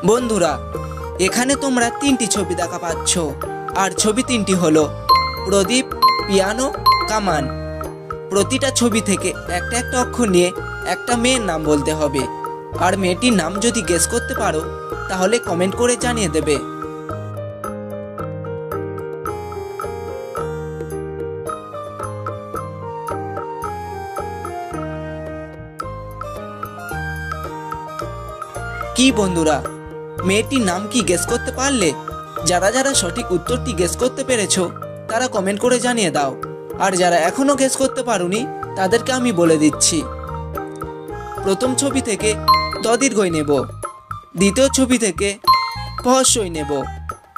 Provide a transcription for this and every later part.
বন্ধুরা, এখানে তোমরা তিনটি ছবি দেখা পাচ্ছ, আর ছবি তিনটি হলো প্রদীপ, পিয়ানো, কামান। প্রতিটা ছবি থেকে একটা একটা অক্ষর নিয়ে একটা মেয়ের নাম বলতে হবে, আর মেয়েটির নাম যদি গেস করতে পারো তাহলে কমেন্ট করে জানিয়ে দেবে। কি বন্ধুরা, মেয়েটির নাম কি গেস করতে পারলে? যারা যারা সঠিক উত্তরটি গেস করতে পেরেছো তারা কমেন্ট করে জানিয়ে দাও, আর যারা এখনো গেস করতে পারোনি তাদেরকে আমি বলে দিচ্ছি। প্রথম ছবি থেকে দ দীর্ঘই নেব, দ্বিতীয় ছবি থেকে পহস্যই নেব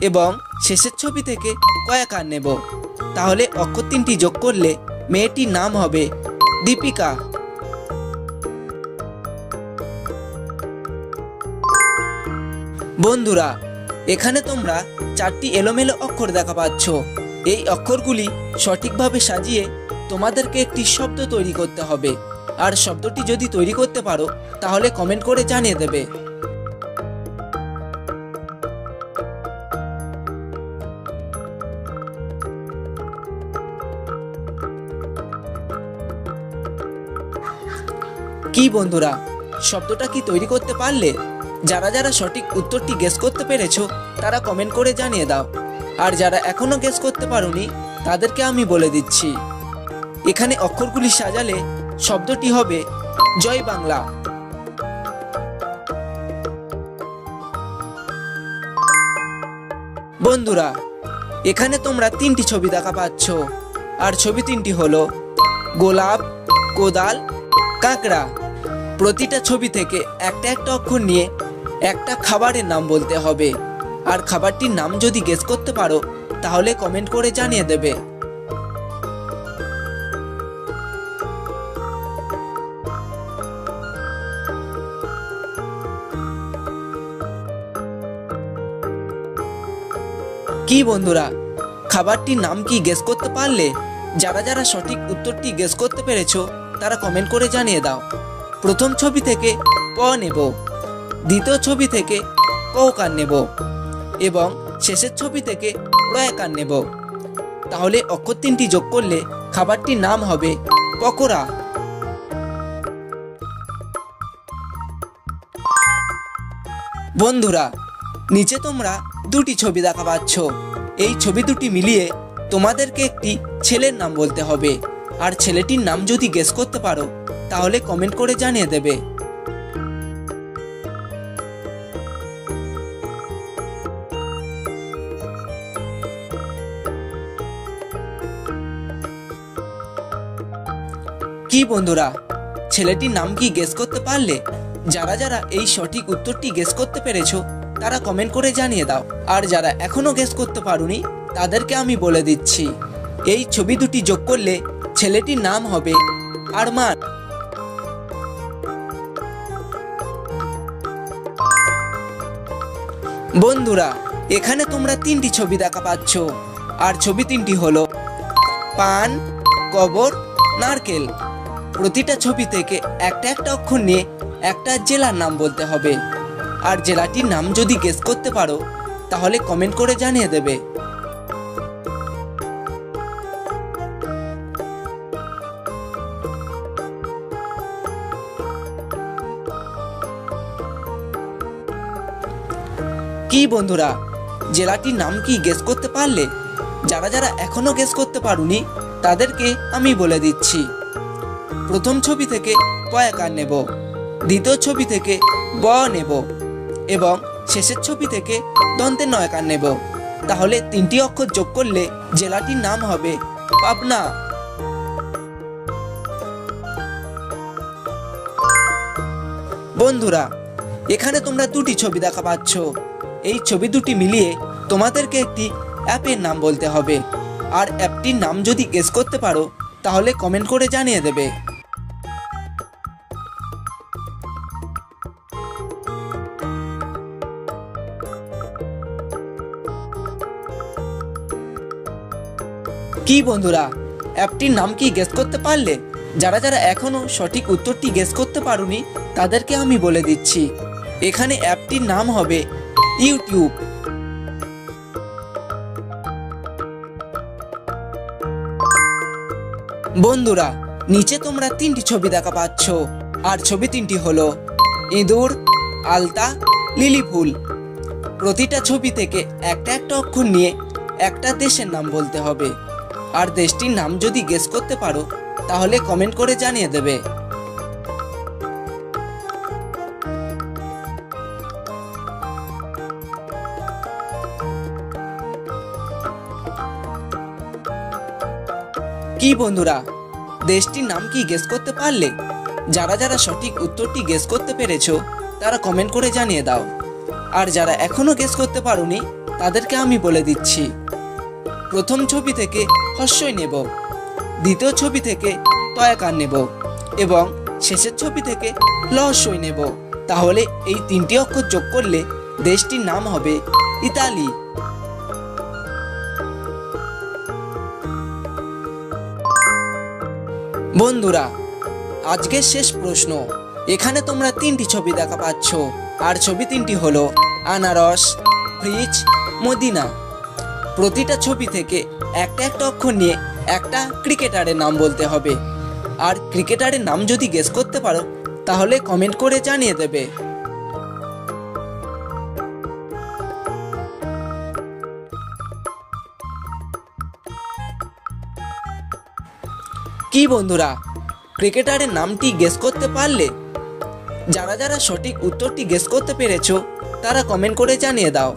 এবং শেষের ছবি থেকে কয়াকার নেব। তাহলে অক্ষর তিনটি যোগ করলে মেয়েটির নাম হবে দীপিকা। বন্ধুরা, এখানে তোমরা চারটি এলোমেলো অক্ষর দেখা পাচ্ছ। এই অক্ষরগুলি সঠিকভাবে সাজিয়ে তোমাদেরকে একটি শব্দ তৈরি করতে হবে, আর শব্দটি যদি তৈরি করতে পারো তাহলে কমেন্ট করে জানিয়ে দেবে। কি বন্ধুরা, শব্দটা কি তৈরি করতে পারলে? যারা যারা সঠিক উত্তরটি গেস করতে পেরেছো তারা কমেন্ট করে জানিয়ে দাও, আর যারা এখনো গেস করতে পারোনি তাদেরকে আমি বলে দিচ্ছি। এখানে অক্ষরগুলি সাজালে শব্দটি হবে জয় বাংলা। বন্ধুরা, এখানে তোমরা তিনটি ছবি দেখা পাচ্ছ, আর ছবি তিনটি হলো গোলাপ, কোদাল, কাঁকড়া। প্রতিটা ছবি থেকে একটা একটা অক্ষর নিয়ে একটা খাবারের নাম বলতে হবে, আর খাবারটির নাম যদি গেস করতে পারো তাহলে কমেন্ট করে জানিয়ে দেবে। কি বন্ধুরা, খাবারটির নাম কি গেস করতে পারলে? যারা যারা সঠিক উত্তরটি গেস করতে পেরেছো তারা কমেন্ট করে জানিয়ে দাও। প্রথম ছবি থেকে প নেব, দ্বিতীয় ছবি থেকে কৌকার নেব এবং শেষের ছবি থেকে প্রয়াকার নেব। তাহলে অক্ষর তিনটি যোগ করলে খাবারটির নাম হবে পকোড়া। বন্ধুরা, নিচে তোমরা দুটি ছবি দেখা পাচ্ছ। এই ছবি দুটি মিলিয়ে তোমাদেরকে একটি ছেলের নাম বলতে হবে, আর ছেলেটির নাম যদি গেস করতে পারো তাহলে কমেন্ট করে জানিয়ে দেবে। কি বন্ধুরা, ছেলেটির নাম কি গেস করতে পারলে? যারা যারা এই সঠিক উত্তরটি গেস করতে পেরেছো তারা কমেন্ট করে জানিয়ে দাও, আর যারা এখনো গেস করতে পারোনি তাদেরকে আমি বলে দিচ্ছি। এই ছবি দুটি যোগ করলে ছেলেটির নাম হবে আরমান। বন্ধুরা, এখানে তোমরা তিনটি ছবি দেখা পাচ্ছ, আর ছবি তিনটি হলো পান, কবর, নারকেল। প্রতিটা ছবি থেকে একটা একটা অক্ষর নিয়ে একটা জেলার নাম বলতে হবে, আর জেলাটির নাম যদি গেস করতে পারো তাহলে কমেন্ট করে জানিয়ে দেবে। কি বন্ধুরা, জেলাটির নাম কি গেস করতে পারলে? যারা যারা এখনো গেস করতে পারোনি তাদেরকে আমি বলে দিচ্ছি। প্রথম ছবি থেকে পয়াকার নেব, দ্বিতীয় ছবি থেকে ব নেব এবং শেষের ছবি থেকে দন্তের নয়কার নেব। তাহলে তিনটি অক্ষর যোগ করলে জেলাটির নাম হবে পাবনা। বন্ধুরা, এখানে তোমরা দুটি ছবি দেখা পাচ্ছ। এই ছবি দুটি মিলিয়ে তোমাদেরকে একটি অ্যাপের নাম বলতে হবে, আর অ্যাপটির নাম যদি গেস করতে পারো তাহলে কমেন্ট করে জানিয়ে দেবে। কি বন্ধুরা, অ্যাপটির নাম কি গেস করতে পারলে? যারা যারা এখনো সঠিক উত্তরটি গেস করতে পারোনি তাদেরকে আমি বলে দিচ্ছি। এখানে অ্যাপটির নাম হবে ইউটিউব। বন্ধুরা, নিচে তোমরা তিনটি ছবি দেখা পাচ্ছ, আর ছবি তিনটি হলো ইঁদুর, আলতা, লিলি ফুল। প্রতিটা ছবি থেকে একটা একটা অক্ষর নিয়ে একটা দেশের নাম বলতে হবে, আর দেশটির নাম যদি গেস করতে পারো তাহলে কমেন্ট করে জানিয়ে দেবে। কি বন্ধুরা, দেশটির নাম কি গেস করতে পারলে? যারা যারা সঠিক উত্তরটি গেস করতে পেরেছো তারা কমেন্ট করে জানিয়ে দাও, আর যারা এখনো গেস করতে পারোনি তাদেরকে আমি বলে দিচ্ছি। প্রথম ছবি থেকে হস্যই নেব, দ্বিতীয় ছবি থেকে তয়াকার নেব এবং শেষের ছবি থেকে লহস্যই নেব। তাহলে এই তিনটি অক্ষর যোগ করলে দেশটির নাম হবে ইতালি। বন্ধুরা, আজকের শেষ প্রশ্ন। এখানে তোমরা তিনটি ছবি দেখা পাচ্ছ, আর ছবি তিনটি হলো আনারস, ফ্রিজ, মদিনা। প্রতিটা ছবি থেকে একটা একটা অক্ষর নিয়ে একটা ক্রিকেটারের নাম বলতে হবে, আর ক্রিকেটারের নাম যদি গেস করতে পারো তাহলে কমেন্ট করে জানিয়ে দেবে। কি বন্ধুরা, ক্রিকেটারের নামটি গেস করতে পারলে? যারা যারা সঠিক উত্তরটি গেস করতে পেরেছো তারা কমেন্ট করে জানিয়ে দাও,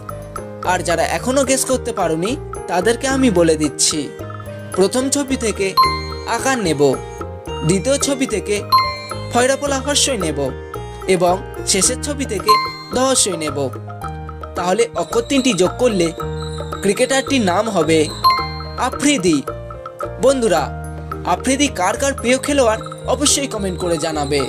আর যারা এখনো গেস করতে পারোনি তাদেরকে আমি বলে দিচ্ছি। প্রথম ছবি থেকে আকার নেব, দ্বিতীয় ছবি থেকে ফয়রাপোলা হর্ষই নেব এবং শেষের ছবি থেকে দহস্যই নেব। তাহলে অক্ষর তিনটি যোগ করলে ক্রিকেটারটির নাম হবে আফ্রিদি। বন্ধুরা, আফ্রিদি কার কার প্রিয় খেলোয়াড় অবশ্যই কমেন্ট করে জানাবে।